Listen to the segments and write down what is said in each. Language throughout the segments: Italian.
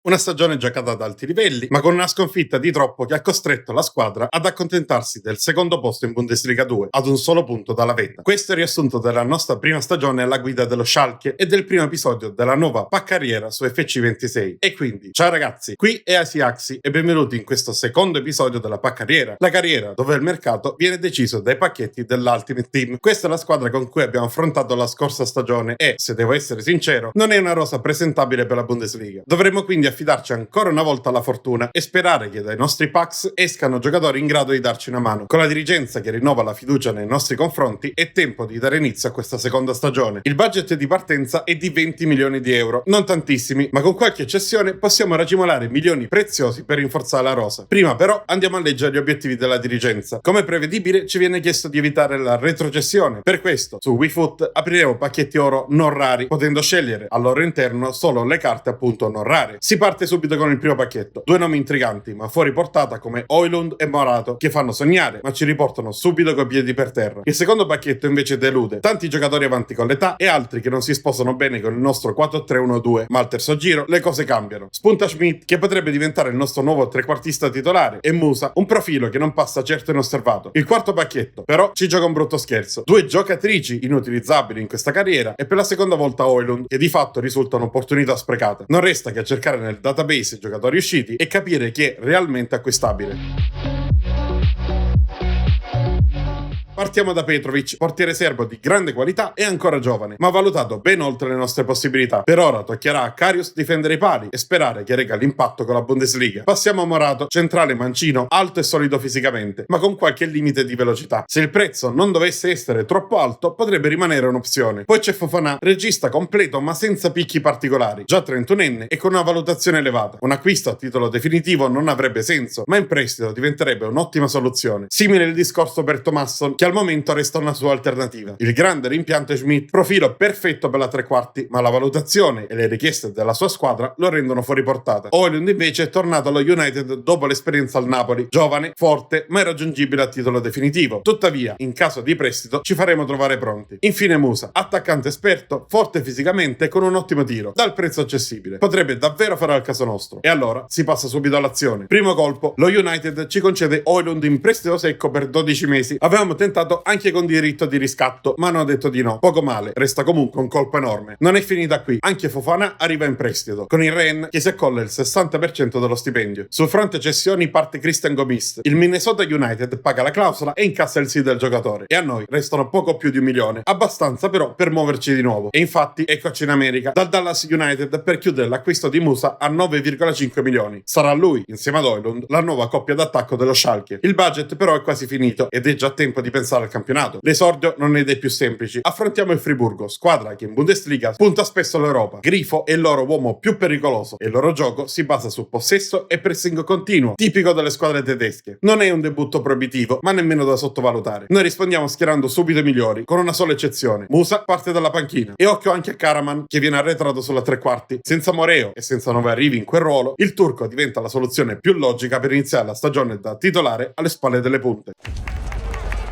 Una stagione giocata ad alti livelli, ma con una sconfitta di troppo che ha costretto la squadra ad accontentarsi del secondo posto in Bundesliga 2, ad un solo punto dalla vetta. Questo è il riassunto della nostra prima stagione alla guida dello Schalke e del primo episodio della nuova paccarriera su FC26. E quindi, ciao ragazzi, qui è Asiaxi e benvenuti in questo secondo episodio della paccarriera, la carriera dove il mercato viene deciso dai pacchetti dell'Ultimate Team. Questa è la squadra con cui abbiamo affrontato la scorsa stagione e, se devo essere sincero, non è una rosa presentabile per la Bundesliga. Dovremmo quindi affidarci ancora una volta alla fortuna e sperare che dai nostri packs escano giocatori in grado di darci una mano. Con la dirigenza che rinnova la fiducia nei nostri confronti è tempo di dare inizio a questa seconda stagione. Il budget di partenza è di 20 milioni di euro, non tantissimi, ma con qualche eccezione possiamo ragimolare milioni preziosi per rinforzare la rosa. Prima però andiamo a leggere gli obiettivi della dirigenza. Come prevedibile ci viene chiesto di evitare la retrocessione. Per questo su WeFoot apriremo pacchetti oro non rari, potendo scegliere al loro interno solo le carte appunto non rare. Si parte subito con il primo pacchetto. Due nomi intriganti ma fuori portata come Højlund e Morato, che fanno sognare ma ci riportano subito coi piedi per terra. Il secondo pacchetto invece delude. Tanti giocatori avanti con l'età e altri che non si sposano bene con il nostro 4-3-1-2, ma al terzo giro le cose cambiano. Spunta Schmidt, che potrebbe diventare il nostro nuovo trequartista titolare, e Musa, un profilo che non passa certo inosservato. Il quarto pacchetto però ci gioca un brutto scherzo. Due giocatrici inutilizzabili in questa carriera e per la seconda volta Højlund, che di fatto risulta un'opportunità sprecata. Non resta che cercare nel database giocatori usciti e capire chi è realmente acquistabile. Partiamo da Petrovic, portiere serbo di grande qualità e ancora giovane, ma valutato ben oltre le nostre possibilità. Per ora toccherà a Karius difendere i pali e sperare che rega l'impatto con la Bundesliga. Passiamo a Morato, centrale mancino, alto e solido fisicamente, ma con qualche limite di velocità. Se il prezzo non dovesse essere troppo alto, potrebbe rimanere un'opzione. Poi c'è Fofana, regista completo ma senza picchi particolari, già 31enne e con una valutazione elevata. Un acquisto a titolo definitivo non avrebbe senso, ma in prestito diventerebbe un'ottima soluzione. Simile il discorso per Thomasson, che al momento resta una sua alternativa. Il grande rimpianto è Schmidt, profilo perfetto per la tre quarti, ma la valutazione e le richieste della sua squadra lo rendono fuori portata. Højlund invece è tornato allo United dopo l'esperienza al Napoli, giovane, forte, ma irraggiungibile a titolo definitivo. Tuttavia, in caso di prestito, ci faremo trovare pronti. Infine Musa, attaccante esperto, forte fisicamente e con un ottimo tiro, dal prezzo accessibile. Potrebbe davvero fare al caso nostro. E allora si passa subito all'azione. Primo colpo, lo United ci concede Højlund in prestito secco per 12 mesi. Avevamo tentato anche con diritto di riscatto, ma hanno detto di no. Poco male, resta comunque un colpo enorme. Non è finita qui, anche Fofana arriva in prestito, con il Rennes che si accolla il 60% dello stipendio. Sul fronte cessioni parte Christian Gomis. Il Minnesota United paga la clausola e incassa il sì del giocatore. E a noi restano poco più di 1 milione, abbastanza però per muoverci di nuovo. E infatti eccoci in America, dal Dallas United per chiudere l'acquisto di Musa a 9,5 milioni. Sarà lui, insieme ad Højlund, la nuova coppia d'attacco dello Schalke. Il budget però è quasi finito ed è già tempo di pensare al campionato. L'esordio non è dei più semplici. Affrontiamo il Friburgo, squadra che in Bundesliga punta spesso all'Europa. Grifo è il loro uomo più pericoloso e il loro gioco si basa su possesso e pressing continuo, tipico delle squadre tedesche. Non è un debutto proibitivo, ma nemmeno da sottovalutare. Noi rispondiamo schierando subito i migliori, con una sola eccezione. Musa parte dalla panchina. E occhio anche a Karaman, che viene arretrato sulla tre quarti. Senza Moreo e senza nuovi arrivi in quel ruolo, il turco diventa la soluzione più logica per iniziare la stagione da titolare alle spalle delle punte.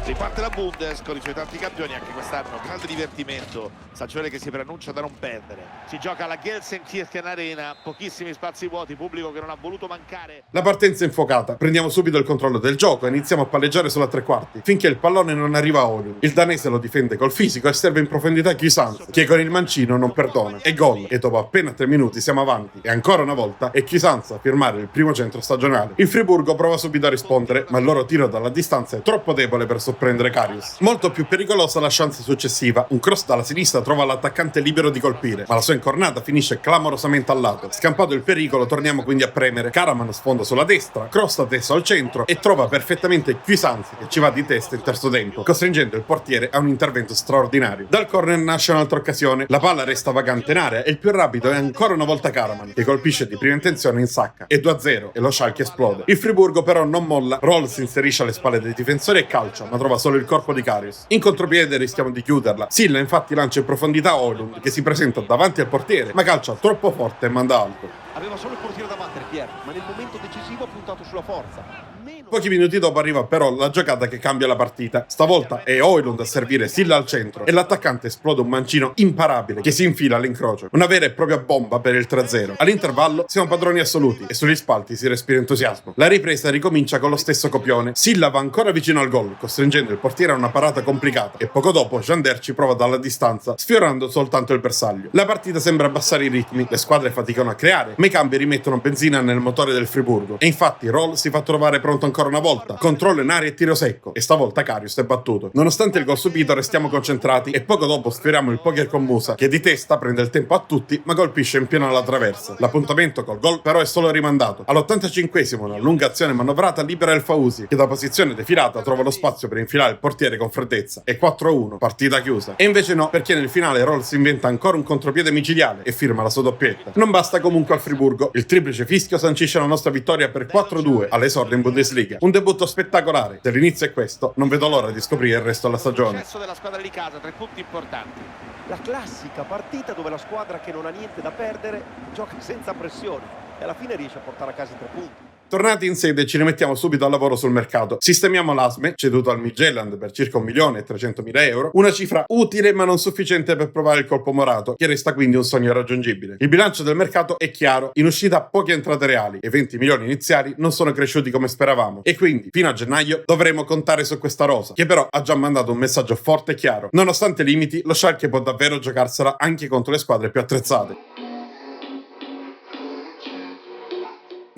Riparte la Bundes con i suoi tanti campioni, anche quest'anno grande divertimento, stagione che si preannuncia da non perdere. Si gioca alla Gelsenkirchen Arena, pochissimi spazi vuoti, pubblico che non ha voluto mancare. La partenza è infuocata, prendiamo subito il controllo del gioco e iniziamo a palleggiare sulla tre quarti, finché il pallone non arriva a Højlund. Il danese lo difende col fisico e serve in profondità Cuisance, che con il mancino non perdona. E gol, e dopo appena 3 minuti siamo avanti. E ancora una volta è Cuisance a firmare il primo centro stagionale. Il Friburgo prova subito a rispondere, ma il loro tiro dalla distanza è troppo debole per prendere Karius. Molto più pericolosa la chance successiva. Un cross dalla sinistra trova l'attaccante libero di colpire, ma la sua incornata finisce clamorosamente al lato. Scampato il pericolo, torniamo quindi a premere. Karaman sfonda sulla destra, cross adesso al centro e trova perfettamente Cuisance, che ci va di testa in terzo tempo, costringendo il portiere a un intervento straordinario. Dal corner nasce un'altra occasione. La palla resta vagante in area e il più rapido è ancora una volta Karaman, che colpisce di prima intenzione in sacca. È 2-0 e lo Schalke esplode. Il Friburgo però non molla. Roll si inserisce alle spalle dei difensori e calcia, ma trova solo il corpo di Karius. In contropiede rischiamo di chiuderla. Silla infatti lancia in profondità Højlund, che si presenta davanti al portiere ma calcia troppo forte e manda alto. Aveva solo il portiere da battere, Pier, ma nel momento decisivo ha puntato sulla forza. Pochi minuti dopo arriva però la giocata che cambia la partita. Stavolta è Højlund a servire Silla al centro e l'attaccante esplode un mancino imparabile che si infila all'incrocio. Una vera e propria bomba per il 3-0. All'intervallo siamo padroni assoluti e sugli spalti si respira entusiasmo. La ripresa ricomincia con lo stesso copione. Silla va ancora vicino al gol, costringendo il portiere a una parata complicata e poco dopo Jander ci prova dalla distanza, sfiorando soltanto il bersaglio. La partita sembra abbassare i ritmi, le squadre faticano a creare, ma i cambi rimettono benzina nel motore del Friburgo e infatti Roll si fa trovare pronto ancora una volta, controllo in aria e tiro secco, e stavolta Karius è battuto. Nonostante il gol subito restiamo concentrati e poco dopo sfioriamo il poker con Musa, che di testa prende il tempo a tutti ma colpisce in pieno alla traversa. L'appuntamento col gol però è solo rimandato. All'85esimo una lunga azione manovrata libera il Fauzi, che da posizione defilata trova lo spazio per infilare il portiere con freddezza. E 4-1, partita chiusa. E invece no, perché nel finale Roll si inventa ancora un contropiede micidiale e firma la sua doppietta. Non basta comunque al Friburgo, il triplice fischio sancisce la nostra vittoria per 4-2 all'esordio in Bundesliga. Un debutto spettacolare. Se l'inizio è questo, non vedo l'ora di scoprire il resto della stagione. Successo della squadra di casa, 3 punti importanti. La classica partita dove la squadra che non ha niente da perdere gioca senza pressione e alla fine riesce a portare a casa i 3 punti. Tornati in sede ci rimettiamo subito al lavoro sul mercato. Sistemiamo l'Asme, ceduto al Midtjylland per circa 1.300.000 euro, una cifra utile ma non sufficiente per provare il colpo morato, che resta quindi un sogno raggiungibile. Il bilancio del mercato è chiaro, in uscita poche entrate reali e 20 milioni iniziali non sono cresciuti come speravamo e quindi fino a gennaio dovremo contare su questa rosa, che però ha già mandato un messaggio forte e chiaro. Nonostante i limiti, lo Schalke può davvero giocarsela anche contro le squadre più attrezzate.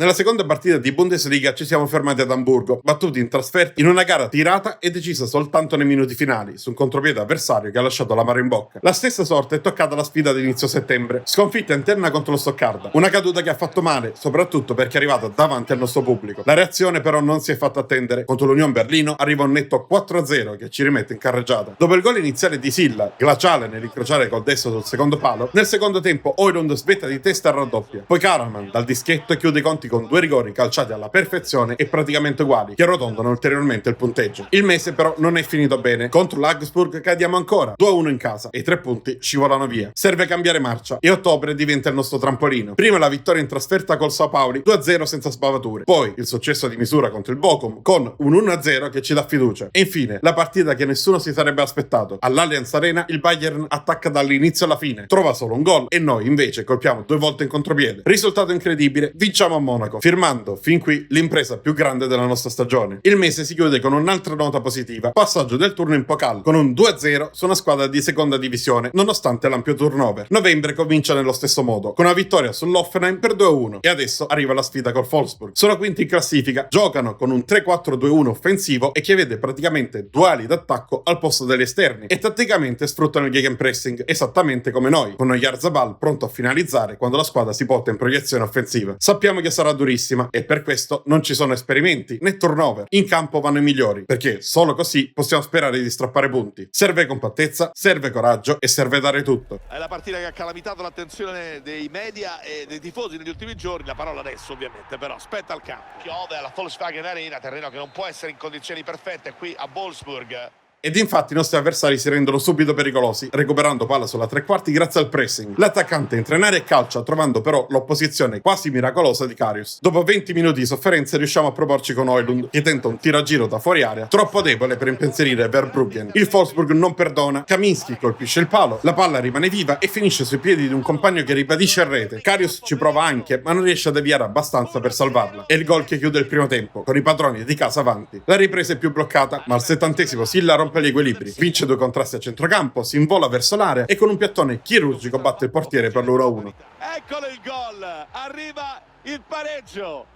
Nella seconda partita di Bundesliga ci siamo fermati ad Amburgo, battuti in trasferta in una gara tirata e decisa soltanto nei minuti finali, su un contropiede avversario che ha lasciato l'amaro in bocca. La stessa sorte è toccata alla sfida di inizio settembre, sconfitta interna contro lo Stoccarda, una caduta che ha fatto male, soprattutto perché è arrivata davanti al nostro pubblico. La reazione però non si è fatta attendere, contro l'Union Berlino arriva un netto 4-0 che ci rimette in carreggiata. Dopo il gol iniziale di Silla, glaciale nell'incrociare col destro sul secondo palo, nel secondo tempo Højlund svetta di testa e raddoppia, poi Karaman dal dischetto chiude i conti con 2 rigori calciati alla perfezione e praticamente uguali, che arrotondano ulteriormente il punteggio. Il mese però non è finito bene. Contro l'Augsburg cadiamo ancora, 2-1 in casa, e i 3 punti scivolano via. Serve cambiare marcia e ottobre diventa il nostro trampolino. Prima la vittoria in trasferta col Sao Pauli, 2-0 senza sbavature. Poi il successo di misura contro il Bochum con un 1-0 che ci dà fiducia. E infine la partita che nessuno si sarebbe aspettato. All'Allianz Arena il Bayern attacca dall'inizio alla fine, trova solo un gol e noi invece colpiamo 2 volte in contropiede. Risultato incredibile, vinciamo a Monaco, firmando fin qui l'impresa più grande della nostra stagione. Il mese si chiude con un'altra nota positiva, passaggio del turno in Pokal con un 2-0 su una squadra di seconda divisione nonostante l'ampio turnover. Novembre comincia nello stesso modo, con una vittoria sull'Hoffenheim per 2-1 e adesso arriva la sfida col Wolfsburg. Sono quinti in classifica, giocano con un 3-4-2-1 offensivo e che vede praticamente duali d'attacco al posto degli esterni e tatticamente sfruttano il gegenpressing esattamente come noi, con Oyarzabal pronto a finalizzare quando la squadra si porta in proiezione offensiva. Sappiamo che sarà durissima e per questo non ci sono esperimenti né turnover. In campo vanno i migliori, perché solo così possiamo sperare di strappare punti. Serve compattezza, serve coraggio e serve dare tutto. È la partita che ha calamitato l'attenzione dei media e dei tifosi negli ultimi giorni. La parola adesso ovviamente, però spetta al campo. Piove alla Volkswagen Arena, terreno che non può essere in condizioni perfette qui a Wolfsburg. Ed infatti i nostri avversari si rendono subito pericolosi, recuperando palla sulla 3/4 grazie al pressing. L'attaccante entra in area e calcia, trovando però l'opposizione quasi miracolosa di Karius. Dopo 20 minuti di sofferenza riusciamo a proporci con Højlund, che tenta un tiraggiro da fuori area, troppo debole per impensierire Verbruggen. Il Wolfsburg non perdona, Kaminski colpisce il palo, la palla rimane viva e finisce sui piedi di un compagno che ribadisce il rete. Karius ci prova anche, ma non riesce a deviare abbastanza per salvarla. È il gol che chiude il primo tempo, con i padroni di casa avanti. La ripresa è più bloccata, ma al 70esimo Silla rompe gli equilibri, vince 2 contrasti a centrocampo, si invola verso l'area e con un piattone chirurgico batte il portiere per l'1-1. Eccolo il gol, arriva il pareggio.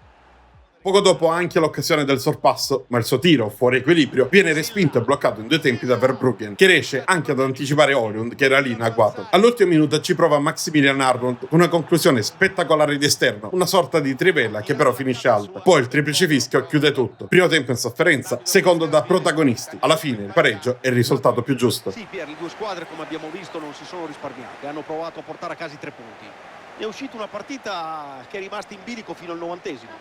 Poco dopo ha anche l'occasione del sorpasso, ma il suo tiro, fuori equilibrio, viene respinto e bloccato in 2 tempi da Verbruggen, che riesce anche ad anticipare Højlund, che era lì in agguato. All'ultimo minuto ci prova Maximilian Arnold con una conclusione spettacolare di esterno, una sorta di trivella che però finisce alta. Poi il triplice fischio chiude tutto. Primo tempo in sofferenza, secondo da protagonisti. Alla fine il pareggio è il risultato più giusto. Sì, Pier, le 2 squadre, come abbiamo visto, non si sono risparmiate, hanno provato a portare a casa i 3 punti. È uscita una partita che è rimasta in bilico fino al 90esimo.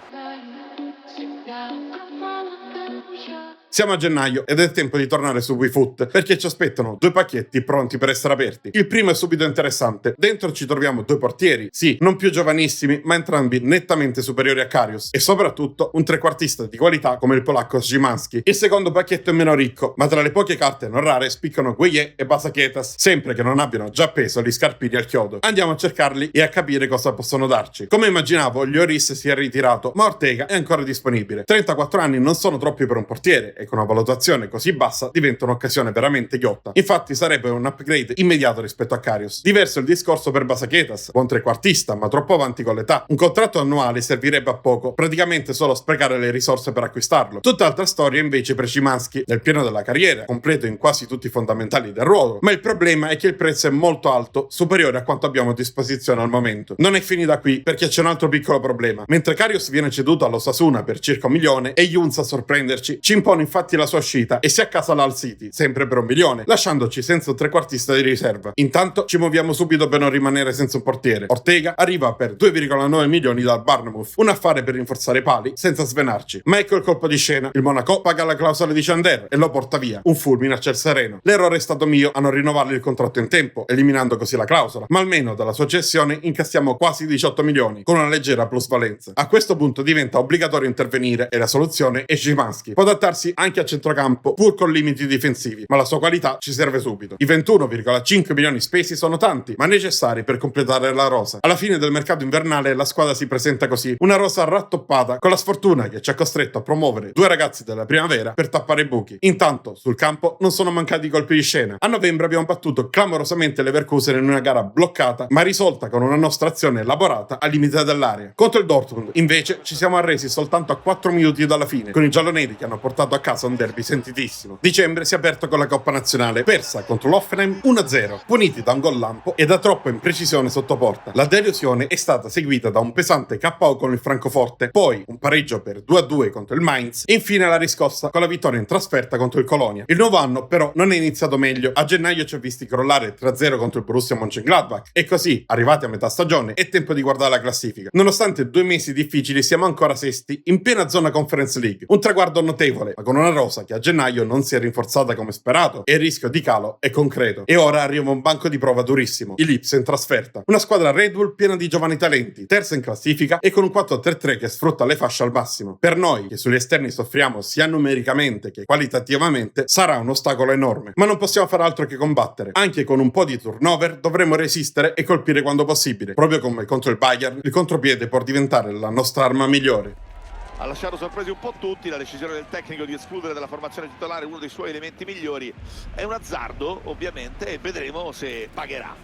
Siamo a gennaio ed è tempo di tornare su WeFoot perché ci aspettano due pacchetti pronti per essere aperti. Il primo è subito interessante. Dentro ci troviamo due portieri, sì, non più giovanissimi, ma entrambi nettamente superiori a Karius e soprattutto un trequartista di qualità come il polacco Szymanski. Il secondo pacchetto è meno ricco, ma tra le poche carte non rare spiccano Gueye e Basakietas, sempre che non abbiano già appeso gli scarpini al chiodo. Andiamo a cercarli e a capire cosa possono darci. Come immaginavo, Lloris si è ritirato, ma Ortega è ancora disponibile. 34 anni non sono troppi per un portiere e con una valutazione così bassa diventa un'occasione veramente ghiotta. Infatti sarebbe un upgrade immediato rispetto a Karius. Diverso il discorso per Basakietas, buon trequartista ma troppo avanti con l'età. Un contratto annuale servirebbe a poco, praticamente solo a sprecare le risorse per acquistarlo. Tutt'altra storia invece per Szymanski, nel pieno della carriera, completo in quasi tutti i fondamentali del ruolo, ma il problema è che il prezzo è molto alto, superiore a quanto abbiamo a disposizione al momento. Non è finita qui, perché c'è un altro piccolo problema. Mentre Karius viene ceduto all'Osasuna per circa 1 milione e Younes a sorprenderci, ci impone infatti la sua uscita e si accasala al City, sempre per 1 milione, lasciandoci senza un trequartista di riserva. Intanto ci muoviamo subito per non rimanere senza un portiere. Ortega arriva per 2,9 milioni dal Bournemouth, un affare per rinforzare i pali senza svenarci. Ma ecco il colpo di scena, il Monaco paga la clausola di Chander e lo porta via, un fulmine a ciel sereno. L'errore è stato mio a non rinnovargli il contratto in tempo, eliminando così la clausola, ma almeno dalla sua cessione incassiamo quasi 18 milioni, con una leggera plusvalenza. A questo punto diventa obbligatorio intervenire e la soluzione è Szymanski. Può adattarsi anche a centrocampo pur con limiti difensivi, ma la sua qualità ci serve subito. I 21,5 milioni spesi sono tanti, ma necessari per completare la rosa. Alla fine del mercato invernale la squadra si presenta così, una rosa rattoppata con la sfortuna che ci ha costretto a promuovere 2 ragazzi della primavera per tappare i buchi. Intanto sul campo non sono mancati colpi di scena. A novembre abbiamo battuto clamorosamente Leverkusen in una gara bloccata ma risolta con una nostra azione elaborata al limite dell'area. Contro il Dortmund invece ci siamo arresi soltanto a 4 minuti dalla fine, con i gialloneri che hanno portato a casa un derby sentitissimo. Dicembre si è aperto con la Coppa Nazionale, persa contro l'Hoffenheim 1-0, puniti da un gol lampo e da troppa imprecisione sotto porta. La delusione è stata seguita da un pesante KO con il Francoforte, poi un pareggio per 2-2 contro il Mainz e infine la riscossa con la vittoria in trasferta contro il Colonia. Il nuovo anno però non è iniziato meglio. A gennaio ci ha visti crollare 3-0 contro il Borussia Mönchengladbach e così, arrivati a metà stagione, è tempo di guardare la classifica. Nonostante 2 mesi difficili siamo ancora sesti in piena zona Conference League, un traguardo notevole, ma con una rosa che a gennaio non si è rinforzata come sperato e il rischio di calo è concreto. E ora arriva un banco di prova durissimo, il Lipsia in trasferta. Una squadra Red Bull piena di giovani talenti, terza in classifica e con un 4-3-3 che sfrutta le fasce al massimo. Per noi, che sugli esterni soffriamo sia numericamente che qualitativamente, sarà un ostacolo enorme. Ma non possiamo fare altro che combattere. Anche con un po' di turnover dovremo resistere e colpire quando possibile. Proprio come contro il Bayern, il contropiede può diventare la nostra arma migliore. Ha lasciato sorpresi un po' tutti, la decisione del tecnico di escludere dalla formazione titolare uno dei suoi elementi migliori è un azzardo ovviamente e vedremo se pagherà.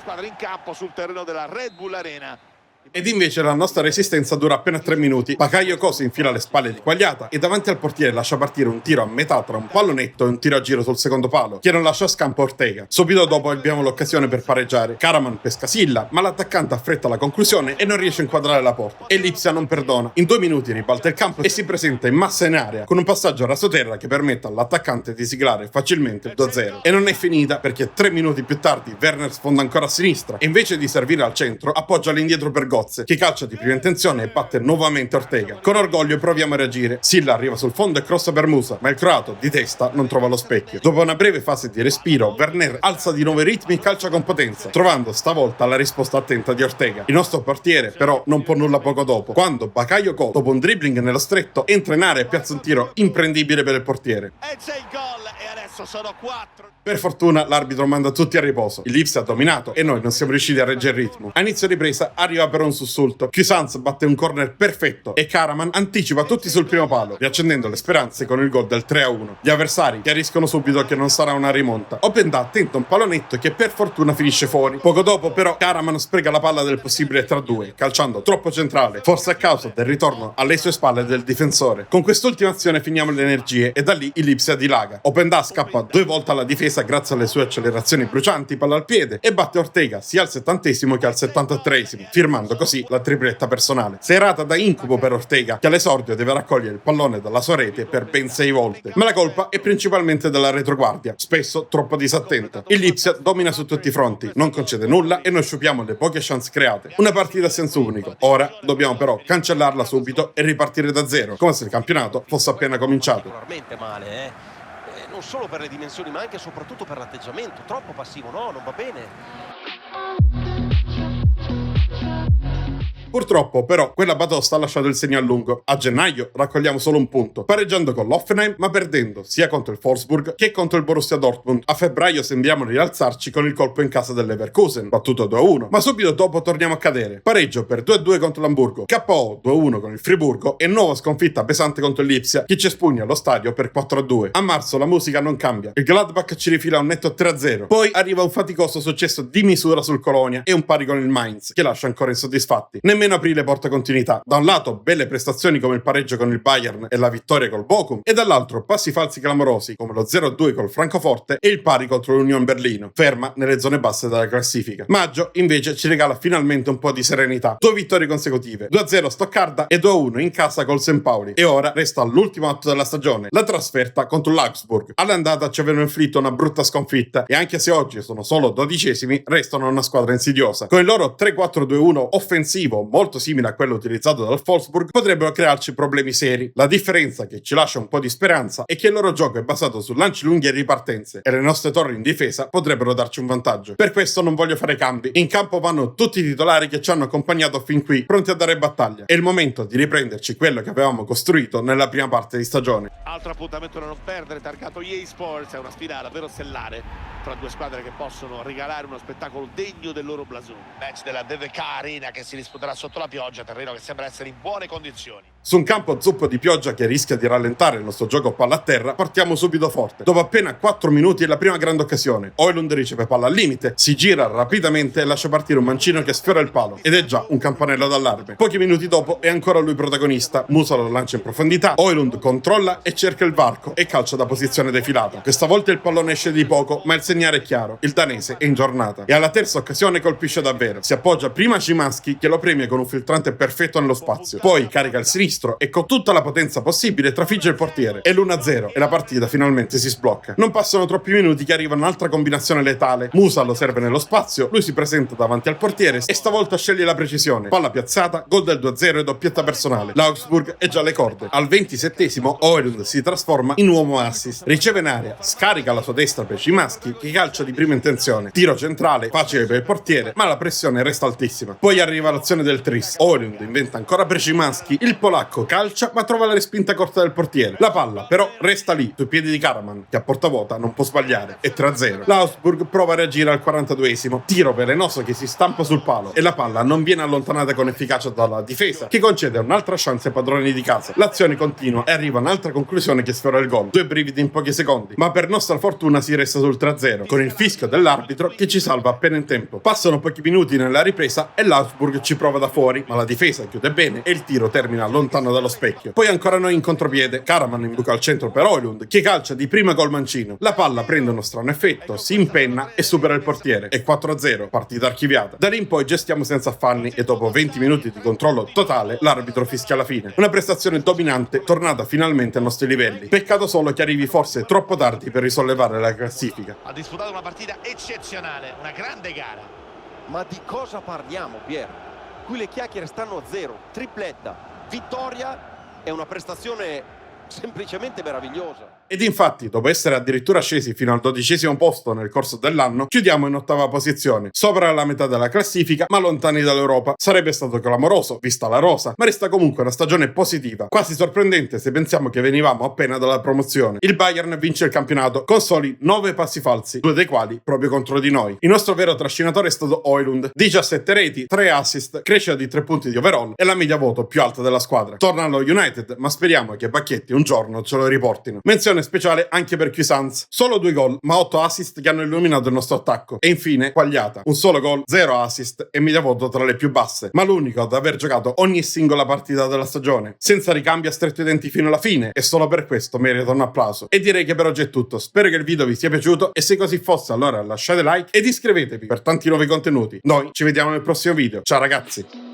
Squadra in campo sul terreno della Red Bull Arena. Ed invece la nostra resistenza dura appena 3 minuti. Bakayoko si infila alle spalle di Quagliata e davanti al portiere lascia partire un tiro a metà tra un pallonetto e un tiro a giro sul secondo palo, che non lascia a scampo Ortega. Subito dopo abbiamo l'occasione per pareggiare. Karaman pesca Silla, ma l'attaccante affretta la conclusione e non riesce a inquadrare la porta. E Lipsia non perdona. In 2 minuti ribalta il campo e si presenta in massa in area, con un passaggio a rasoterra che permette all'attaccante di siglare facilmente il 2-0. E non è finita perché 3 minuti più tardi Werner sfonda ancora a sinistra e invece di servire al centro appoggia all'indietro per Gozze, che calcia di prima intenzione e batte nuovamente Ortega. Con orgoglio proviamo a reagire. Silla arriva sul fondo e crossa per Musa, ma il croato di testa non trova lo specchio. Dopo una breve fase di respiro, Werner alza di nuovo i ritmi e calcia con potenza, trovando stavolta la risposta attenta di Ortega. Il nostro portiere però non può nulla poco dopo, quando Bakayoko, dopo un dribbling nello stretto, entra in area e piazza un tiro imprendibile per il portiere. E c'è il gol e adesso sono 4. Per fortuna l'arbitro manda tutti a riposo. Il Lipsia ha dominato e noi non siamo riusciti a reggere il ritmo. A inizio ripresa arriva però un sussulto. Cuisance batte un corner perfetto e Karaman anticipa tutti sul primo palo, riaccendendo le speranze con il gol del 3-1. Gli avversari chiariscono subito che non sarà una rimonta. Openda tenta un pallonetto che per fortuna finisce fuori. Poco dopo però Karaman spreca la palla del possibile 3-2, calciando troppo centrale, forse a causa del ritorno alle sue spalle del difensore. Con quest'ultima azione finiamo le energie e da lì il Lipsia dilaga. Openda scappa scappa 2 volte alla difesa grazie alle sue accelerazioni brucianti, palla al piede, e batte Ortega sia al 70esimo che al 73esimo, firmando così la tripletta personale. Serata da incubo per Ortega, che all'esordio deve raccogliere il pallone dalla sua rete per ben 6 volte. Ma la colpa è principalmente della retroguardia, spesso troppo disattenta. Il Lipsia domina su tutti i fronti, non concede nulla e noi sciupiamo le poche chance create. Una partita a senso unico. Ora dobbiamo però cancellarla subito e ripartire da zero, come se il campionato fosse appena cominciato. Particolarmente male, non solo per le dimensioni ma anche e soprattutto per l'atteggiamento. Troppo passivo, no, non va bene. Purtroppo, però, quella batosta ha lasciato il segno a lungo. A gennaio raccogliamo solo un punto, pareggiando con l'Hoffenheim, ma perdendo sia contro il Wolfsburg che contro il Borussia Dortmund. A febbraio sembriamo rialzarci con il colpo in casa del Leverkusen, battuto 2-1, ma subito dopo torniamo a cadere. Pareggio per 2-2 contro l'Amburgo, KO 2-1 con il Friburgo e nuova sconfitta pesante contro il Lipsia, che ci espugna allo stadio per 4-2. A marzo la musica non cambia. Il Gladbach ci rifila un netto 3-0. Poi arriva un faticoso successo di misura sul Colonia e un pari con il Mainz, che lascia ancora insoddisfatti. Nemmeno aprile porta continuità. Da un lato belle prestazioni come il pareggio con il Bayern e la vittoria col Bochum, e dall'altro passi falsi clamorosi come lo 0-2 col Francoforte e il pari contro l'Union Berlino, ferma nelle zone basse della classifica. Maggio invece ci regala finalmente un po' di serenità. 2 vittorie consecutive, 2-0 a Stoccarda e 2-1 in casa col St. Pauli. E ora resta l'ultimo atto della stagione, la trasferta contro l'Augsburg. All'andata ci avevano inflitto una brutta sconfitta e anche se oggi sono solo 12esimi, restano una squadra insidiosa. Con il loro 3-4-2-1 offensivo molto simile a quello utilizzato dal Wolfsburg, potrebbero crearci problemi seri. La differenza che ci lascia un po' di speranza è che il loro gioco è basato su lanci lunghi e ripartenze e le nostre torri in difesa potrebbero darci un vantaggio. Per questo non voglio fare cambi. In campo vanno tutti i titolari che ci hanno accompagnato fin qui, pronti a dare battaglia. È il momento di riprenderci quello che avevamo costruito nella prima parte di stagione. Altro appuntamento da non perdere, targato EA Sports, è una sfida davvero stellare tra due squadre che possono regalare uno spettacolo degno del loro blasone. Match della DVK Arena che si disputerà sotto la pioggia, terreno che sembra essere in buone condizioni. Su un campo zuppo di pioggia che rischia di rallentare il nostro gioco palla a terra, partiamo subito forte. Dopo appena 4 minuti è la prima grande occasione. Højlund riceve palla al limite, si gira rapidamente e lascia partire un mancino che sfiora il palo. Ed è già un campanello d'allarme. Pochi minuti dopo è ancora lui protagonista. Musa lo lancia in profondità, Højlund controlla e cerca il varco e calcia da posizione defilata. Questa volta il pallone esce di poco, ma il segnale è chiaro. Il danese è in giornata. E alla terza occasione colpisce davvero. Si appoggia prima a Szymański che lo premia con un filtrante perfetto nello spazio. Poi carica il sinistro e con tutta la potenza possibile trafigge il portiere. È l'1-0 e la partita finalmente si sblocca. Non passano troppi minuti che arriva un'altra combinazione letale. Musa lo serve nello spazio, lui si presenta davanti al portiere e stavolta sceglie la precisione. Palla piazzata, gol del 2-0 e doppietta personale. L'Augsburg è già alle corde. Al 27esimo Højlund si trasforma in uomo assist. Riceve in area, scarica la sua destra per Szymański che calcia di prima intenzione. Tiro centrale, facile per il portiere, ma la pressione resta altissima. Poi arriva l'azione del tris. Højlund inventa ancora per Szymański, il polacco calcia ma trova la respinta corta del portiere. La palla però resta lì, sui piedi di Karaman, che a porta vuota non può sbagliare. È 3-0. L'Augsburg prova a reagire al 42esimo. Tiro velenoso che si stampa sul palo e la palla non viene allontanata con efficacia dalla difesa, che concede un'altra chance ai padroni di casa. L'azione continua e arriva un'altra conclusione che sfiora il gol. 2 brividi in pochi secondi, ma per nostra fortuna si resta sul 3-0, con il fischio dell'arbitro che ci salva appena in tempo. Passano pochi minuti nella ripresa e l'Augsburg ci prova da fuori, ma la difesa chiude bene e il tiro termina lontano dallo specchio. Poi ancora noi in contropiede, Karaman imbuca al centro per Højlund, che calcia di prima col mancino. La palla prende uno strano effetto, si impenna e supera il portiere. È 4-0, partita archiviata. Da lì in poi gestiamo senza affanni e dopo 20 minuti di controllo totale, l'arbitro fischia la fine. Una prestazione dominante, tornata finalmente ai nostri livelli. Peccato solo che arrivi forse troppo tardi per risollevare la classifica. Ha disputato una partita eccezionale, una grande gara. Ma di cosa parliamo, Pier? Qui le chiacchiere stanno a zero. Tripletta, vittoria e una prestazione semplicemente meravigliosa. Ed infatti, dopo essere addirittura scesi fino al 12esimo posto nel corso dell'anno, chiudiamo in 8ª posizione, sopra la metà della classifica, ma lontani dall'Europa. Sarebbe stato clamoroso, vista la rosa, ma resta comunque una stagione positiva, quasi sorprendente se pensiamo che venivamo appena dalla promozione. Il Bayern vince il campionato con soli 9 passi falsi, 2 dei quali proprio contro di noi. Il nostro vero trascinatore è stato Højlund, 17 reti, 3 assist, crescita di 3 punti di overall e la media voto più alta della squadra. Torna allo United, ma speriamo che Bacchetti un giorno ce lo riportino. Menzione menzione speciale anche per Cuisance. Solo 2 gol, ma 8 assist che hanno illuminato il nostro attacco. E infine Quagliata, un solo gol, 0 assist e media voto tra le più basse, ma l'unico ad aver giocato ogni singola partita della stagione. Senza ricambi, ha stretto i denti fino alla fine e solo per questo merita un applauso. E direi che per oggi è tutto, spero che il video vi sia piaciuto e se così fosse allora lasciate like ed iscrivetevi per tanti nuovi contenuti. Noi ci vediamo nel prossimo video, ciao ragazzi!